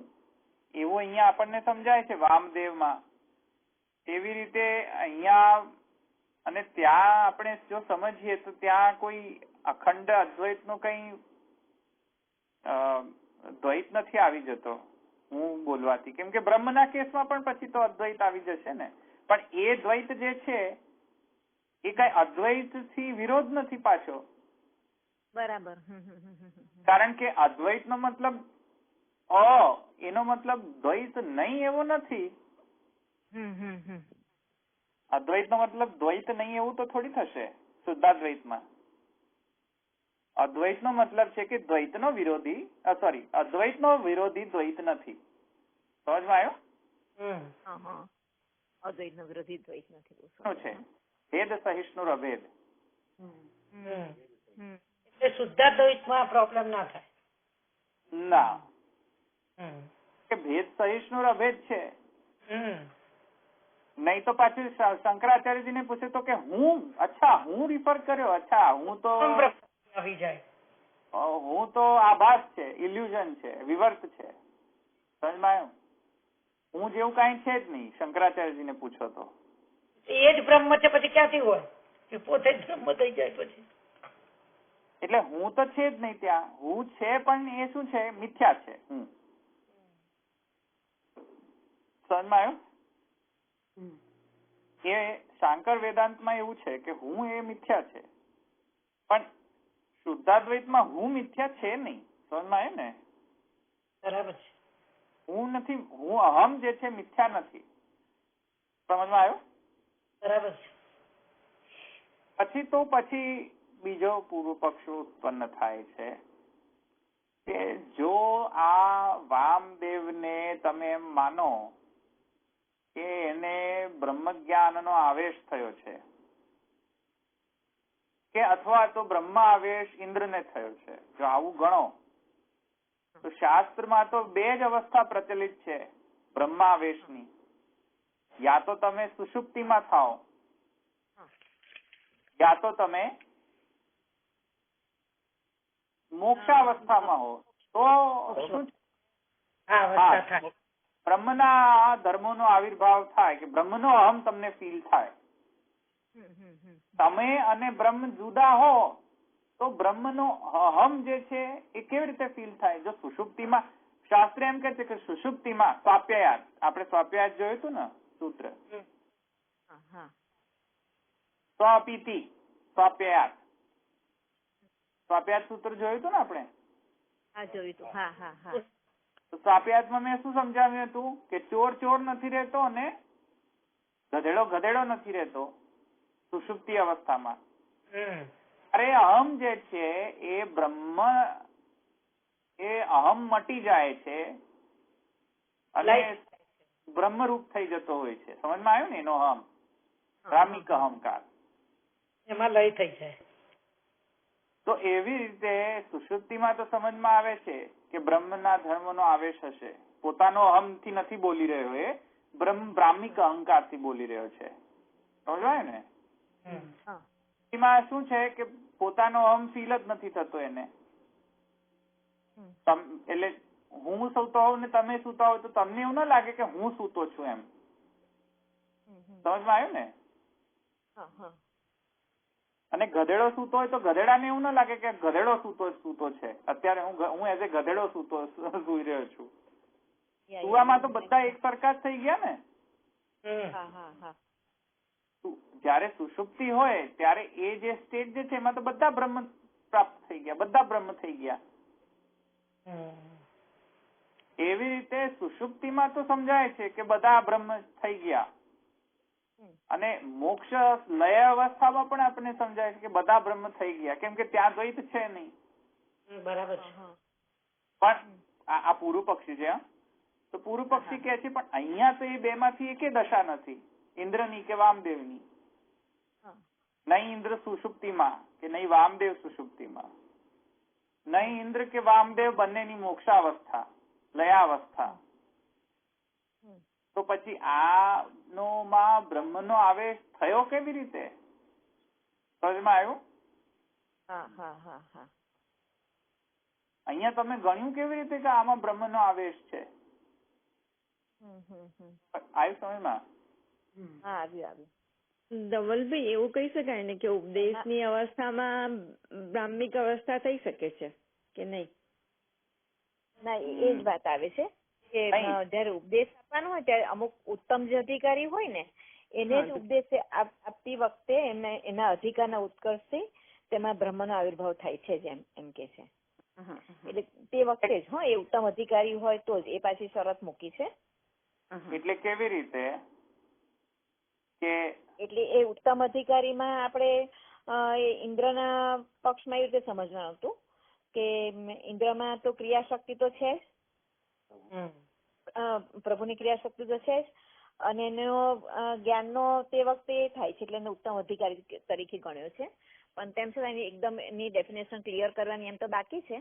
એવું અહીંયા આપણને સમજાય છે વામદેવમાં. એવી રીતે અહીંયા અને ત્યાં આપણે જો સમજીએ તો ત્યાં કોઈ અખંડ અદ્વૈત નો કઈ દ્વૈત નથી આવી જતો હું બોલવાથી, કેમ કે બ્રહ્મના કેસમાં પણ પછી તો અદ્વૈત આવી જશે ને. પણ એ દ્વૈત જે છે એ કઈ અદ્વૈત થી વિરોધ નથી પાછો. બરાબર. કારણ કે અદ્વૈત નો મતલબ એનો મતલબ દ્વૈત નહીં એવો નથી. અદ્વૈત નો મતલબ દ્વૈત નહીં એવું તો થોડી થશે શુદ્ધાદ્વૈતમાં. અદ્વૈત નો મતલબ છે કે દ્વૈત નો વિરોધી અદ્વૈત નો વિરોધી દ્વૈત નથી. સમજમાં આવ્યો? અદ્વૈત નો વિરોધી દ્વૈત નથી. શું છે? ભેદ સહિષ્ણુ અભેદ. એટલે શુદ્ધાદ્વૈતમાં પ્રોબ્લેમ ના થાય. ના, કે ભેદ સહિષ્ણુ અભેદ છે. નહીં તો પાછું શંકરાચાર્યજી ને પૂછે તો કે હું રિફર કર્યો, હું તો આવી જાય, હું તો આભાસ છે, ઇલ્યુઝન છે, વિવર્ત છે. સમજમાં? હું જેવું કઈ છે જ નહીં. શંકરાચાર્યજી ને પૂછો તો એ જ બ્રહ્મ છે, પછી ક્યાંથી હોય? એ પોતે જ બ્રહ્મ થઈ જાય પછી. એટલે હું તો છે જ નહીં ત્યાં. હું છે પણ એ શું છે? મિથ્યા છે. સમજમાં આવ્યું? એ શાંકર વેદાંતમાં એવું છે કે હું એ મિથ્યા છે, પણ શુદ્ધાદ્વૈતમાં હું મિથ્યા છે નહીં. સમજમાં આવ્યું ને? બરાબર છે. હું નથી, હું અહમ જે છે મિથ્યા નથી. સમજમાં આવ્યું? બરાબર છે. પછી બીજો પૂર્વ પક્ષ ઉત્પન્ન થાય છે કે જો આ વામદેવને તમે એમ માનો કે એને બ્રહ્મજ્ઞાનનો આવેશ થયો છે, કે અથવા તો બ્રહ્મ આવેશ ઇન્દ્રને થયો છે, જો આવું ગણો તો શાસ્ત્રમાં તો બે જ અવસ્થા પ્રચલિત છે બ્રહ્માવેશની. યા તો તમે સુષુપ્તિમાં થાઓ, યા તો તમે મોક્ષાવસ્થામાં હો. તો શું બ્રહ્મના ધર્મોનો આવિર્ભાવ થાય, કે બ્રહ્મનો અહમ તમને ફીલ થાય. તમે અને બ્રહ્મ જુદા હો તો બ્રહ્મનો અહમ જે છે એ કેવી રીતે ફીલ થાય? જો સુષુપ્તિમાં, શાસ્ત્ર એમ કે છે કે સુષુપ્તિમાં સ્વાપ્યાયાત, આપણે સ્વાપ્યાયાત જોયું હતું ને સૂત્ર, સ્વપીતિ સ્વાપ્યાયાત, સ્વાપ્યાયાત સૂત્ર જોયું હતું ને આપણે? સ્વાપ્યાયાતમાં મેં શું સમજાવ્યું હતું કે ચોર ચોર નથી રહેતો અને ગધેડો ગધેડો નથી રહેતો સુષુપ્તિ અવસ્થામાં. અરે અહમ જે છે એ બ્રહ્મ, એ અહમ મટી જાય છે અને બ્રહ્મરૂપ થઈ જતો હોય છે. સમજમાં આવ્યું ને? એનો અહમ બ્રાહ્મિક અહંકાર એમાં લય થઈ જાય. તો એવી રીતે સુષુપ્તિમાં તો સમજમાં આવે છે કે બ્રહ્મના ધર્મનો આવેશ હશે. પોતાનો અહમથી નથી બોલી રહ્યો, એ બ્રાહ્મિક અહંકારથી બોલી રહ્યો છે. સમજાય ને? એમાં શું છે કે પોતાનો અહમ ફીલ જ નથી થતો એને. એટલે હું સૂતો હોઉં ને તમે સૂતા હોય તો તમને એવું ના લાગે કે હું સૂતો છું એમ. સમજમાં આવ્યું ને? અને ગધેડો સૂતો હોય તો ગધેડાને એવું ના લાગે કે ગધેડો સૂતો છે. અત્યારે હું એઝ એ ગધેડો સૂઈ રહ્યો છું. સુવામાં તો બધા એક સરખા જ થઈ ગયા ને. જયારે સુષુપ્તિ હોય ત્યારે એ જે સ્ટેજ જે છે એમાં તો બધા બ્રહ્મ પ્રાપ્ત થઈ ગયા, બધા બ્રહ્મ થઈ ગયા. એવી રીતે સુષુપ્તિમાં તો સમજાય છે કે બધા બ્રહ્મ થઈ ગયા, અને મોક્ષ લય અવસ્થામાં પણ આપણને સમજાય છે કે બધા બ્રહ્મ થઈ ગયા, કેમ કે ત્યાં દ્વૈત છે નહીં. બરાબર છે. પણ આ પૂર્વ પક્ષી છે. તો પૂર્વ પક્ષી કે છે પણ અહીંયા તો એ બે માંથી એકે દશા નથી, ઇન્દ્રની કે વામદેવની. નહીં ઇન્દ્ર સુષુપ્તિમાં કે નહીં વામદેવ સુષુપ્તિમાં, નહીં ઇન્દ્ર કે વામદેવ બંનેની મોક્ષાવસ્થા. લયાવસ્થા. તો પછી આમાં બ્રહ્મનો આવેશ થયો કેવી રીતે? સમજમાં આવ્યું? અહીંયા તમે ગણ્યું કેવી રીતે કે આમાં બ્રહ્મનો આવેશ છે? આવ્યું સમજમાં? ધવલભાઈ, એવું કહી શકાય ને કે ઉપદેશની અવસ્થામાં બ્રાહ્મિક અવસ્થા થઈ શકે છે કે નહીં? ના, એ જ વાત આવે છે કે જયારે ઉપદેશ આપવાનો હોય ત્યારે અમુક ઉત્તમ જે અધિકારી હોય ને એને જ ઉપદેશ આપતી વખતે એના અધિકારના ઉત્કર્ષથી તેમાં બ્રહ્મનો આવિર્ભાવ થાય છે જ એમ કે છે. એટલે તે વખતે જ એ ઉત્તમ અધિકારી હોય તો જ. એ પાછી શરત મૂકી છે. એટલે કેવી રીતે? કે એટલે એ ઉત્તમ અધિકારીમાં આપણે ઇન્દ્રના પક્ષમાં એવી રીતે સમજવાનું હતું કે ઇન્દ્રમાં તો ક્રિયાશક્તિ તો છે જ, પ્રભુની ક્રિયાશક્તિ તો છે જ, અને એનો જ્ઞાનનો તે વખતે થાય છે એટલે એને ઉત્તમ અધિકારી તરીકે ગણ્યો છે. પણ તેમ છતાં એકદમ એની ડેફિનેશન ક્લિયર કરવાની એમ તો બાકી છે,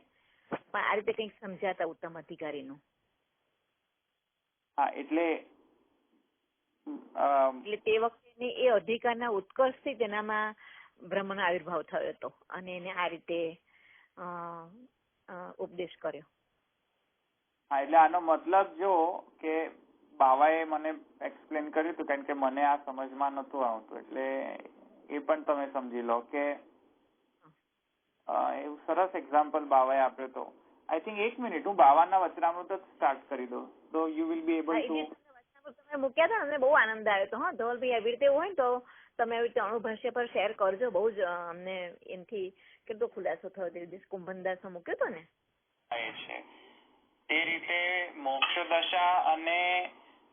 પણ આ રીતે કંઈક સમજાતા ઉત્તમ અધિકારીનું. એટલે તે વખતે એ અધિકારના ઉત્કર્ષથી તેનામાં બ્રહ્મનો આવિર્ભાવ થયો હતો અને એને આ રીતે ઉપદેશ કર્યો. એટલે આનો મતલબ જો કે બાવાએ મને એક્સપ્લેન કર્યું હતું, કારણ કે મને આ સમજમાં નતું આવતું, એટલે એ પણ તમે સમજી લો કે એવું સરસ એક્ઝામ્પલ બાવાએ આપ્યો હતો. આઈ થિંક 1 મિનિટ, હું બાવાના વચનામૃત જ સ્ટાર્ટ કરી દઉં તો you will be able to. તમે મૂક્યા હતા, અમને બહુ આનંદ આવ્યો હતો. હા ધવલભાઈ, આવી રીતે એવું હોય ને તો તમે આવી રીતે અણુભાષ્ય પર શેર કરજો. બહુ જ અમને એમથી કેટલો ખુલાસો થયો તે દિવસ કુંભનદાસમાં મૂક્યો હતો ને. તે રીતે મોક્ષ દશા અને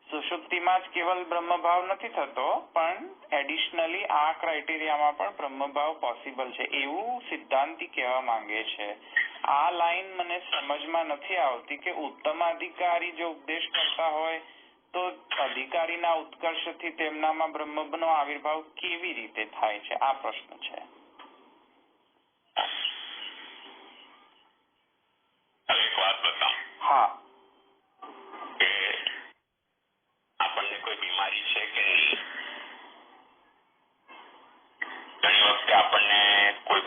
સુષુપ્તિમાં જ કેવલ બ્રહ્મભાવ નથી થતો, પણ એડિશનલી આ ક્રાઇટેરિયામાં પણ બ્રહ્મભાવ પોસિબલ છે એવું સિદ્ધાંતી કહેવા માંગે છે. આ લાઈન મને સમજમાં નથી આવતી કે ઉત્તમાધિકારી જો ઉપદેશ કરતા હોય તો અધિકારીના ઉત્કર્ષથી તેમનામાં બ્રહ્મનો આવિર્ભાવ કેવી રીતે થાય છે? આ પ્રશ્ન છે. એક વાત બતાવું. હા. કે આપણને કોઈ બીમારી છે કે નહીં? ઘણી વખતે આપણને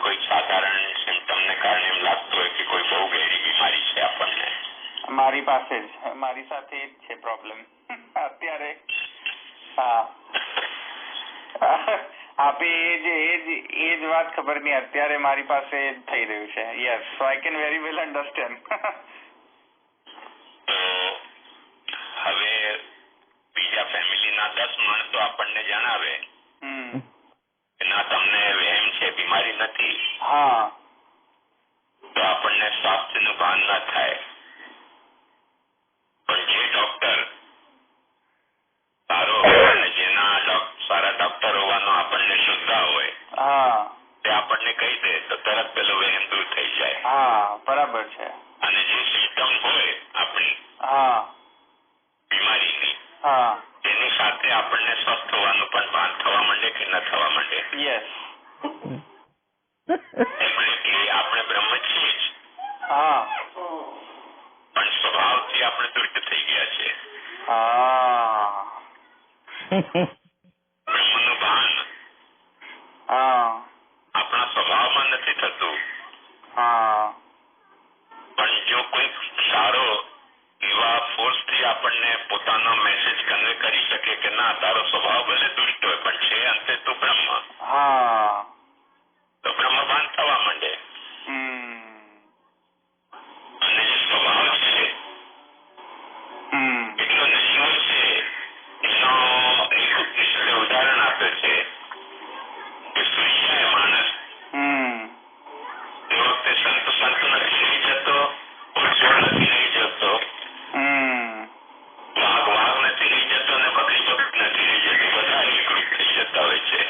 કોઈ સાધારણ સિમ્ટમને કારણે એમ લાગતું હોય કે કોઈ બહુ ગહેરી બીમારી છે આપણને. મારી પાસે જ, મારી સાથે જ છે પ્રોબ્લેમ અત્યારે. હા, આપે એ જ વાત ખબર નહીં, અત્યારે મારી પાસે જ થઈ રહ્યું છે. Yes, so I can very well understand. તો હવે બીજા ફેમિલીના 10 માણસો આપણને જણાવે કે ના તમને વહેમ છે, બીમારી નથી, હા, તો આપણને સ્વાસ્થ્યનું ભાન ના થાય. પણ જે ડોક્ટર સારો અને જેના સારા ડોક્ટર હોવાનો આપણને શ્રદ્ધા હોય, તે આપણને કહી દે તો તરત પેલો વહેમ દૂર થઈ જાય. હા, બરાબર છે. અને જે સિમ્ટમ હોય આપણી બીમારીની, તેની સાથે આપણને સ્વસ્થ હોવાનું પણ ભાન થવા માંડે કે ન થવા માંડે? યસ. એટલે કે આપણે બ્રહ્મ છીએ જ, પણ સ્વભાવથી આપણે દુષ્ટ થઈ ગયા છે. બ્રહ્મનું ભાન આપણા સ્વભાવમાં નથી થતું. પણ જો કોઈ સારો એવા ફોર્સથી આપણને પોતાનો મેસેજ કન્વે કરી શકે કે ના, તારો સ્વભાવ ભલે દુષ્ટ હોય પણ છે અંતે તું બ્રહ્મ, તો બ્રહ્મભાન થવા માંડે. અને જે સ્વભાવ છે એટલો નશીવો છે, એનો એક ઉપનિષદે ઉદાહરણ આપે છે કે સુઈ જાય માણસ તે વખતે સંત નથી રહી જતો, છોડ નથી રહી જતો, વાઘ નથી રહી જતો અને બકરી નથી રહી જતી, બધા એકરૂપ થઈ જતા હોય છે.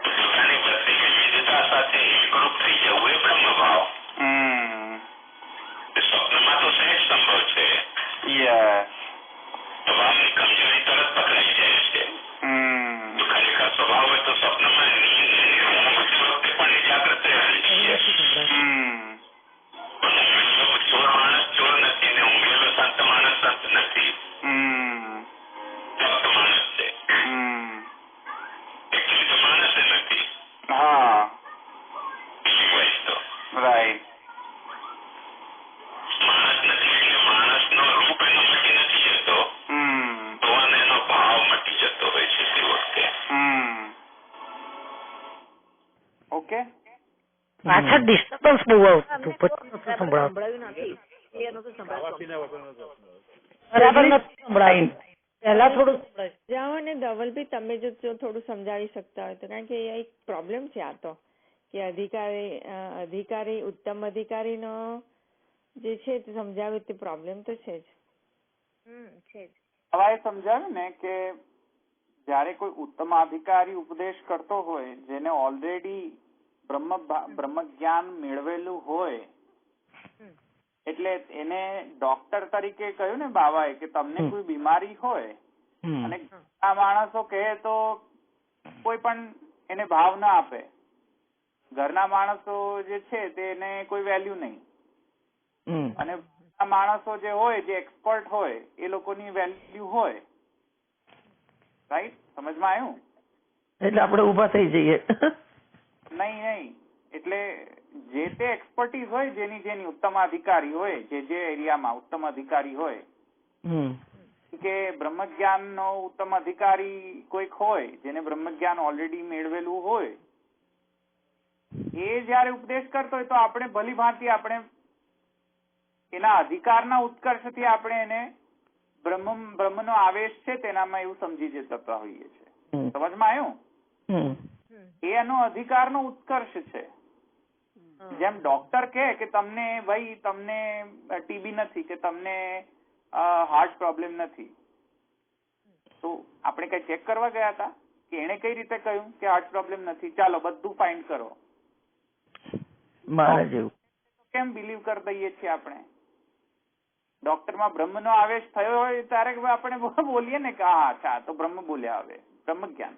પોતાની બધી વિવિધતા હા રાઈટ. માણસ નથી એટલે માણસનો રૂપ એનો મટી નથી જતો, તો એનો ભાવ મટી જતો હોય છે તે વખતે. ઓકે. પાછળ ડિસ્ટર્બન્સ બહુ આવતું સંભળાયું નથી. બરાબર નથી સંભળાયું. પહેલા થોડું જાઓ ને ધવલભાઈ, તમે જો થોડું સમજાવી શકતા હોય તો, કારણ કે એક પ્રોબ્લેમ છે આ તો, કે અધિકારી ઉત્તમ અધિકારીનો જે છે તે સમજાવે તે પ્રોબ્લેમ તો છે જ. હવે સમજાવ્યું ને કે જયારે કોઈ ઉત્તમ અધિકારી ઉપદેશ કરતો હોય, જેને ઓલરેડી બ્રહ્મ જ્ઞાન મેળવેલું હોય, એટલે એને ડોક્ટર તરીકે કહ્યું ને બાબાએ કે તમને કોઈ બીમારી હોય અને આ માણસો કહે તો કોઈ પણ એને ભાવ ના આપે, ઘરના માણસો જે છે તેને કોઈ વેલ્યુ નહીં, અને માણસો જે હોય જે એક્સપર્ટ હોય એ લોકોની વેલ્યુ હોય. રાઈટ? સમજમાં આવ્યું? એટલે આપણે ઉભા થઈ જઈએ. નહીં, એટલે જે તે એક્સપર્ટીઝ હોય, જેની ઉત્તમ અધિકારી હોય, જે એરિયામાં ઉત્તમ અધિકારી હોય, કે બ્રહ્મ જ્ઞાન નો ઉત્તમ અધિકારી કોઈક હોય જેને બ્રહ્મ જ્ઞાન ઓલરેડી મેળવેલું હોય, એ જયારે ઉપદેશ કરતો હોય તો આપણે ભલી ભાંતિ આપણે એના અધિકારના ઉત્કર્ષથી આપણે એને બ્રહ્મનો આવેશ છે તેનામાં એવું સમજી જતા હોઈએ છીએ. સમજમાં આવ્યું? એ એનો અધિકારનો ઉત્કર્ષ છે. જેમ ડોક્ટર કે તમને ભાઈ તમને ટીબી નથી કે તમને હાર્ટ પ્રોબ્લેમ નથી, તો આપણે કઈ ચેક કરવા ગયા હતા કે એને કઈ રીતે કહ્યું કે હાર્ટ પ્રોબ્લેમ નથી, ચાલો બધું ફાઇન્ડ કરો. મારા જેવું કેમ બિલીવ કરી દઈએ છીએ આપણે? ડોક્ટરમાં બ્રહ્મનો આવેશ થયો હોય ત્યારે આપણે બોલીએ ને કે હા અચ્છા તો બ્રહ્મ બોલ્યા, હવે બ્રહ્મ જ્ઞાન,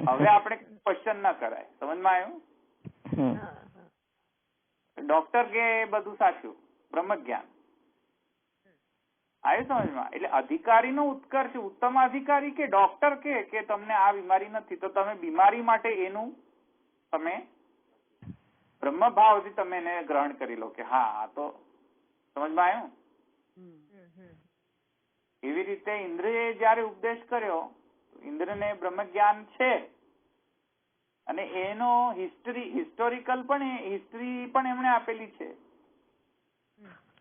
હવે આપણે ક્વેશ્ચન ના કરાય. સમજમાં આવ્યું? ડોક્ટર કે બધું સાચું, બ્રહ્મ જ્ઞાન આવ્યું સમજમાં? એટલે અધિકારીનો ઉત્કર્ષ, ઉત્તમ અધિકારી કે ડોક્ટર કે તમને આ બીમારી નથી, તો તમે બીમારી માટે એનું તમે બ્રહ્મ ભાવથી તમે એને ગ્રહણ કરી લો કે હા આ તો. સમજમાં આવ્યું? એવી રીતે ઇન્દ્રએ જયારે ઉપદેશ કર્યો, ઇન્દ્રને બ્રહ્મ જ્ઞાન છે અને એનો હિસ્ટોરિકલ પણ હિસ્ટ્રી પણ એમણે આપેલી છે.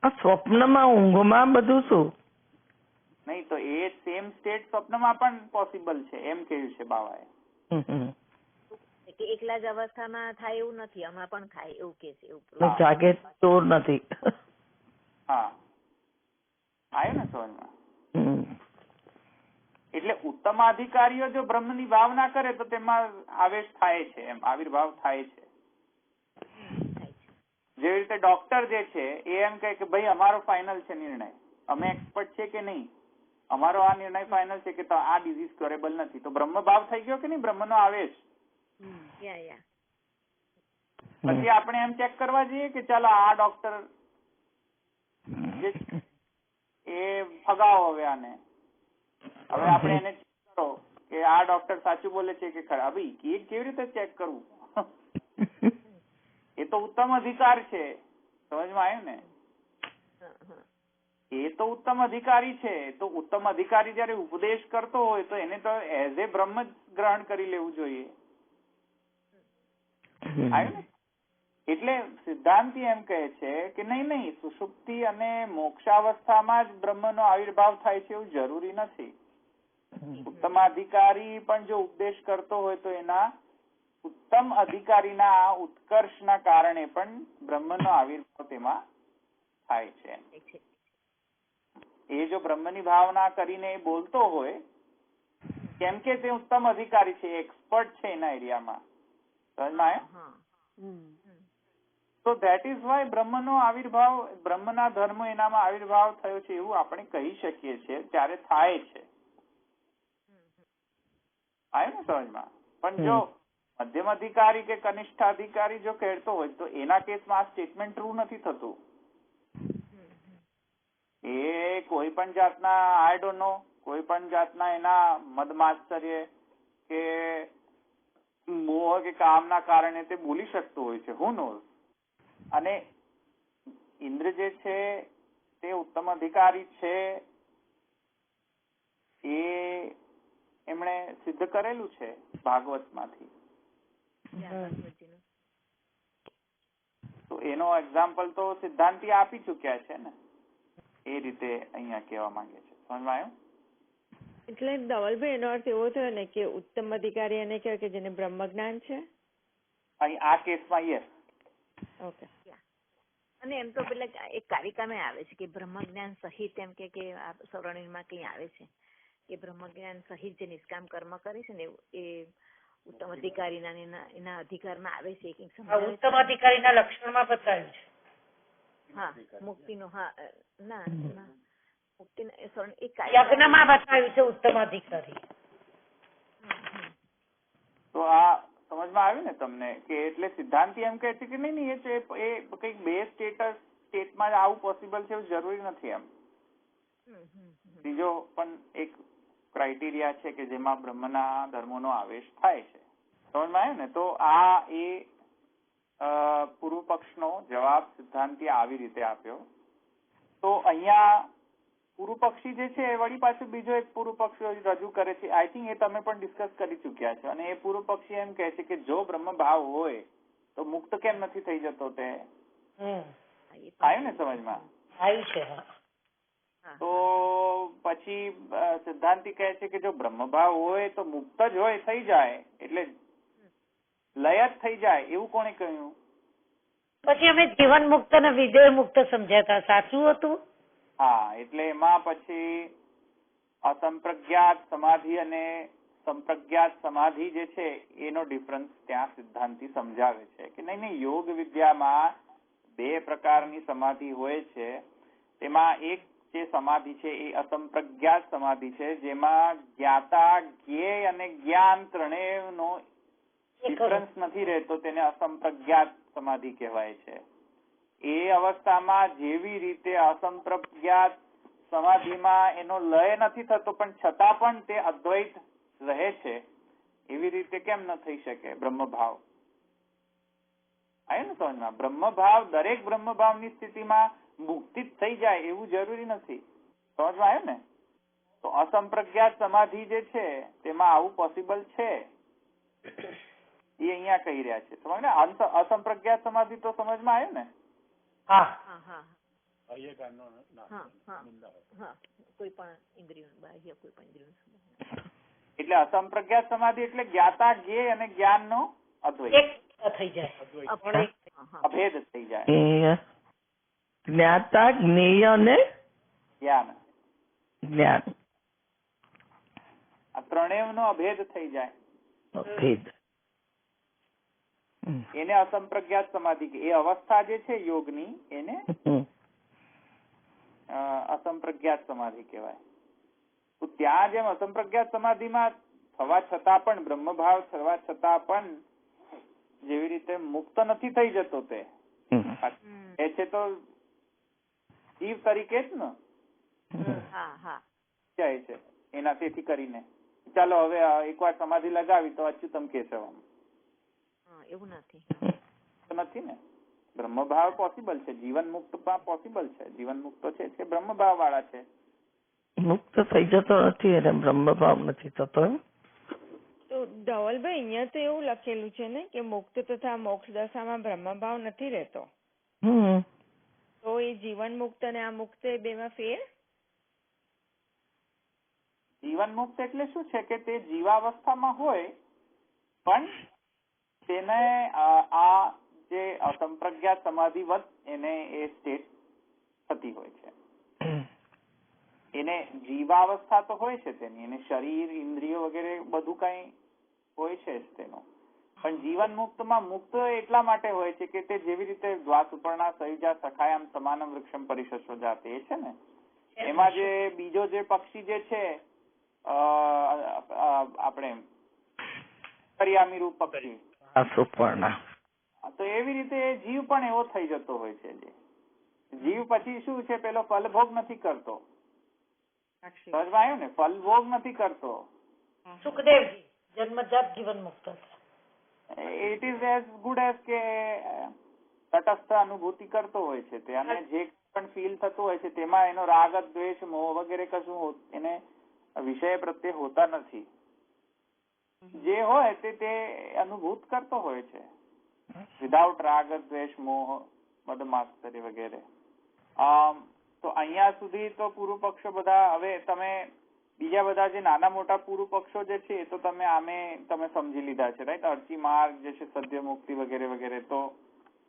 સ્વપ્નમાં ઊંઘમાં બધું શું નહીં, તો એ સેમ સ્ટેટ સ્વપ્નમાં પણ પોસિબલ છે એમ કહ્યું છે બાબાએ. કે એકલા જ અવસ્થામાં થાય એવું નથી, આમાં પણ થાય એવું કે છે. જાગે તો નથી. હા આવ્યું ને સમજમાં? એટલે ઉત્તમ અધિકારીઓ જો બ્રહ્મની ભાવના કરે તો તેમાં આવેશ થાય છે, એમ આવિર્ભાવ થાય છે. જેવી રીતે ડોક્ટર જે છે એ એમ કહે કે ભાઈ અમારો ફાઇનલ છે નિર્ણય, અમે એક્સપર્ટ છે કે નહીં, અમારો આ નિર્ણય ફાઇનલ છે કે આ ડિઝીઝ ક્યોરેબલ નથી, તો બ્રહ્મ ભાવ થઈ ગયો કે નહીં, બ્રહ્મનો આવેશ. પછી આપણે એમ ચેક કરવા જઈએ કે ચાલો આ ડોક્ટર એ ફગાવો હવે આને, હવે આપણે એને ચેક કરો કે આ ડોક્ટર સાચું બોલે છે કે ખરા. ભાઈ કેવી રીતે ચેક કરવું? એ તો ઉત્તમ અધિકાર છે. સમજમાં આવ્યું ને? એ તો ઉત્તમ અધિકારી છે, તો ઉત્તમ અધિકારી જયારે ઉપદેશ કરતો હોય તો એને તો એઝ એ બ્રહ્મ જ ગ્રહણ કરી લેવું જોઈએ. આવ્યું ને? એટલે સિદ્ધાંતિ એમ કહે છે કે નહીં, સુષુપ્તિ અને મોક્ષાવસ્થામાં જ બ્રહ્મનો આવિર્ભાવ થાય છે એવું જરૂરી નથી. ઉત્તમ અધિકારી પણ જો ઉપદેશ કરતો હોય તો એના ઉત્તમ અધિકારીના ઉત્કર્ષના કારણે પણ બ્રહ્મનો આવિર્ભાવ તેમાં થાય છે. એ જો બ્રહ્મની ભાવના કરીને બોલતો હોય, કેમ કે તે ઉત્તમ અધિકારી છે, એક્સપર્ટ છે એના એરિયામાં. સમજમાં આવ્યું? તો ધેટ ઇઝ વાય બ્રહ્મનો આવિર્ભાવ, બ્રહ્મના ધર્મ એનામાં આવિર્ભાવ થયો છે એવું આપણે કહી શકીએ છીએ ત્યારે થાય છે. આવ્યું ને સમજમાં? પણ જો મધ્યમ અધિકારી કે કનિષ્ઠ અધિકારી જો કહેતો હોય તો એના કેસમાં આ સ્ટેટમેન્ટ ટ્રુ નથી થતું. એ કોઈ પણ જાતના આઈ ડોન્ટ નો, કોઈ પણ જાતના એના મદમાશ્ચર્ય કે મોહ કે કામના કારણે તે બોલી શકતો હોય છે, હુ નોઝ. અને ઇન્દ્ર જે છે તે ઉત્તમ અધિકારી છે, એ એમણે સિદ્ધ કરેલું છે ભાગવતમાંથી. તો એનો એક્ઝામ્પલ તો સિદ્ધાંતી આપી ચુક્યા છે ને, એ રીતે અહીંયા કહેવા માંગે છે. સમજમાં આવ્યું? એટલે ધવલભાઈ એનો અર્થ એવો થયો ને કે ઉત્તમ અધિકારી એને કહેવાય કે જેને બ્રહ્મ જ્ઞાન છે અહીં આ કેસમાં. યસ. ઓકે. અને એમ તો પેલા એક કારિકામાં આવે છે કે બ્રહ્મ જ્ઞાન સહિત, એમ કે સૌરણીમાં કઈ આવે છે કે બ્રહ્મ જ્ઞાન સહિત જે નિષ્કામ કર્મ કરે છે ને એ ઉત્તમ અધિકારીના એના અધિકારમાં આવે છે. ઉત્તમ અધિકારીના લક્ષણમાં બતાવ્યું છે. હા, મુક્તિનો. હા, ના મુક્તિ યજ્ઞમાં બતાવ્યું છે ઉત્તમ અધિકારી. તો આ સમજમાં આવ્યું ને તમને? કે એટલે સિદ્ધાંતિ એમ કહે છે કે નહીં એ કઈક બે સ્ટેટમાં આવું પોસિબલ છે એવું જરૂરી નથી એમ. બીજો પણ એક ક્રાઇટેરિયા છે કે જેમાં બ્રહ્મના ધર્મોનો આવેશ થાય છે. સમજમાં આવ્યું ને? તો આ એ પૂર્વ પક્ષનો જવાબ સિદ્ધાંતિ આવી રીતે આપ્યો. તો અહીંયા પૂર્વ પક્ષી જે છે એ વળી પાછું બીજો એક પૂર્વ પક્ષી રજૂ કરે છે. આઈ થિંક એ તમે પણ ડિસ્કસ કરી ચુક્યા છો. અને એ પૂર્વ પક્ષી એમ કહે છે કે જો બ્રહ્મ ભાવ હોય તો મુક્ત કેમ નથી થઈ જતો? તે આવ્યું ને સમજમાં? આવ્યું છે. તો પછી સિદ્ધાંતિ કહે છે કે જો બ્રહ્મ ભાવ હોય તો મુક્ત જ હોય, થઈ જાય, એટલે લય જ થઈ જાય, એવું કોણે કહ્યું? પછી અમે જીવન મુક્ત અને વિદેહ મુક્ત સમજ્યા હતા, સાચું હતું? હા, એટલે એમાં પછી અસંપ્રજ્ઞાત સમાધિ અને સંપ્રજ્ઞાત સમાધિ જે છે એનો ડિફરન્સ ત્યાં સિદ્ધાંતિ સમજાવે છે કે નહીં, યોગ વિદ્યામાં બે પ્રકારની સમાધિ હોય છે. તેમાં એક જે સમાધિ છે એ અસંપ્રજ્ઞાત સમાધિ છે, જેમાં જ્ઞાતા, જ્ઞેય અને જ્ઞાન ત્રણેયનો ડિફરન્સ નથી રહેતો, તેને અસંપ્રજ્ઞાત સમાધિ કહેવાય છે. એ અવસ્થામાં જેવી રીતે અસંપ્રજ્ઞાત સમાધિમાં એનો લય નથી થતો પણ છતાં પણ તે અદ્વૈત રહે છે, એવી રીતે કેમ ન થઈ શકે બ્રહ્મભાવ? આવ્યું ને સમજમાં? બ્રહ્મભાવ, દરેક બ્રહ્મભાવની સ્થિતિમાં મુક્તિ જ થઈ જાય એવું જરૂરી નથી. સમજમાં આવ્યું ને? તો અસંપ્રજ્ઞાત સમાધિ જે છે તેમાં આવું પોસિબલ છે, એ અહીંયા કહી રહ્યા છે. સમજ ને? અસંપ્રજ્ઞાત સમાધિ તો સમજમાં આવ્યું ને? એટલે અસંપ્રજ્ઞાત સમાધિ એટલે જ્ઞાતા, જ્ઞેય અને જ્ઞાન નો અદ્વૈત થઈ જાય, અભેદ થઈ જાય. જ્ઞાતા, જ્ઞેય અને જ્ઞાન, આ ત્રણેય નો અભેદ થઈ જાય. અભેદ એને અસંપ્રજ્ઞાત સમાધિ, એ અવસ્થા જે છે યોગની એને અસંપ્રજ્ઞાત સમાધિ કહેવાય. તો ત્યાં જેમ અસંપ્રજ્ઞાત સમાધિમાં થવા છતાં પણ, બ્રહ્મભાવ થવા છતાં પણ જેવી રીતે મુક્ત નથી થઈ જતો, તે એ છે તો જીવ તરીકે જ ને જાય છે એના. તેથી કરીને ચાલો હવે એકવાર સમાધિ લગાવી તો અચ્યુતમ કેશવમ, એવું નથી ને? બ્રહ્મભાવ પોસિબલ છે, જીવન મુક્ત પોસિબલ છે. જીવન મુક્ત છે કે બ્રહ્મભાવ વાળા છે, મુક્ત થઈ જતો નથી એટલે બ્રહ્મભાવ નથી થતો. તો ધવલભાઈ અહીંયા તો એવું લખેલું છે ને કે મુક્ત તથા મોક્ષ દશામાં બ્રહ્મભાવ નથી રહેતો. તો એ જીવન મુક્ત અને આ મુક્ત એ બેમાં ફેર? જીવન મુક્ત એટલે શું છે કે તે જીવાવસ્થામાં હોય પણ તેને આ જે અસંપ્રજ્ઞાત સમાધિવત એને એ સ્ટેટ થતી હોય છે. એને જીવાવસ્થા તો હોય છે તેની, એને શરીર, ઇન્દ્રિયો વગેરે બધું કઈ હોય છે તેનો. પણ જીવન મુક્તમાં મુક્ત એટલા માટે હોય છે કે તે જેવી રીતે દ્વાસુપર્ણા સયુજા સખાયામ સમાનમ વૃક્ષમ પરિશસ્વ જાતે એ છે ને, એમાં જે બીજો જે પક્ષી જે છે આપણે પરિયામી રૂપ પક્ષી સુપર્ણા, તો એવી રીતે જીવ પણ એવો થઈ જતો હોય છે. જીવ પછી શું છે, પેલો ફલભોગ નથી કરતો. સમજમાં આવ્યું ને? ફલભોગ નથી કરતો. સુખદેવજી જન્મજાત જીવન મુક્ત. It is as good as કે તટસ્થ અનુભૂતિ કરતો હોય છે તે, અને જે પણ ફીલ થતું હોય છે તેમાં એનો રાગ દ્વેષ મોહ વગેરે કશું એને વિષય પ્રત્યે હોતા નથી. જે હોય તે અનુભૂત કરતો હોય છે વિધાઉટ રાગ દ્વેષ મોહ મદ માત્સર્ય વગેરે. તો અહીંયા સુધી તો પૂર્વ પક્ષો બધા, હવે તમે બીજા બધા જે નાના મોટા પૂર્વ પક્ષો જે છે એ તો તમે સમજી લીધા છે, રાઈટ? અર્ચી માર્ગ જે છે, સદ્ય મુક્તિ વગેરે વગેરે, તો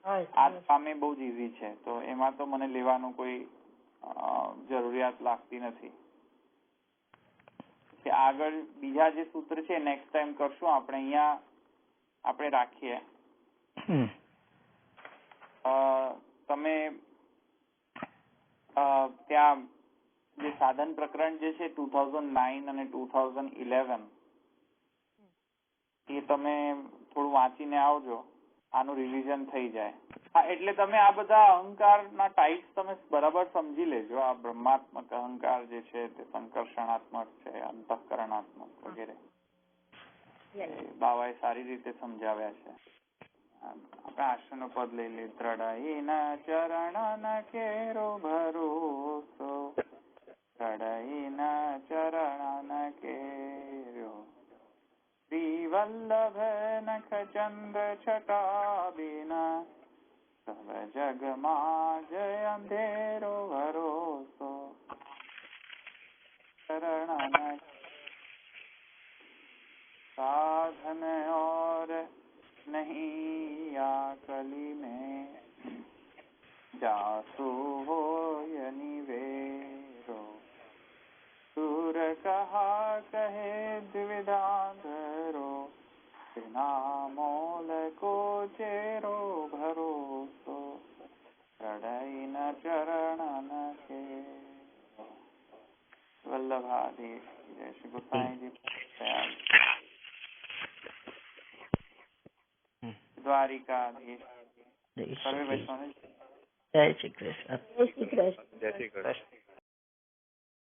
આ સામે બહુ જ ઈઝી છે, તો એમાં તો મને લેવાનું કોઈ જરૂરિયાત લાગતી નથી. કે આગળ બીજા જે સૂત્ર છે નેક્સ્ટ ટાઈમ કરશું આપણે. અહીંયા આપણે રાખીએ. તમે ત્યાં જે સાધન પ્રકરણ જે છે 2009 અને 2011 એ તમે થોડું વાંચીને આવજો, આનું રિવિઝન થઈ જાય. હા, એટલે તમે આ બધા અહંકારના ટાઈપ્સ તમે બરાબર સમજી લેજો. આ બ્રહ્માત્મક અહંકાર જે છે તે સંકર્ષણાત્મક છે, અંતઃકરણાત્મક વગેરે બાવાએ સારી રીતે સમજાવ્યા છે. આપણે આશ્રનો પદ લઈ લે. ત્રણેયના ચરણ કેરો ભરોસો, ત્રણેયના ચરણ કેરો, શ્રી વલ્લભ નખ ચંદ્ર છટા બિના, સબ જગમાં જય અંધેરો ભરોસો, ચરણ साधन और नहीं आकली में, जासु हो निवेरो, सुर कहा कहे द्विविधांधरो, बिना मोल को चेरो भरोસો, ચડાઈ ન ચરણ કે. વલ્લભાધીશ જય શ્રી ગોસાઈજી દ્વારિકાધીશ. જય શ્રી કૃષ્ણ. જય શ્રી કૃષ્ણ.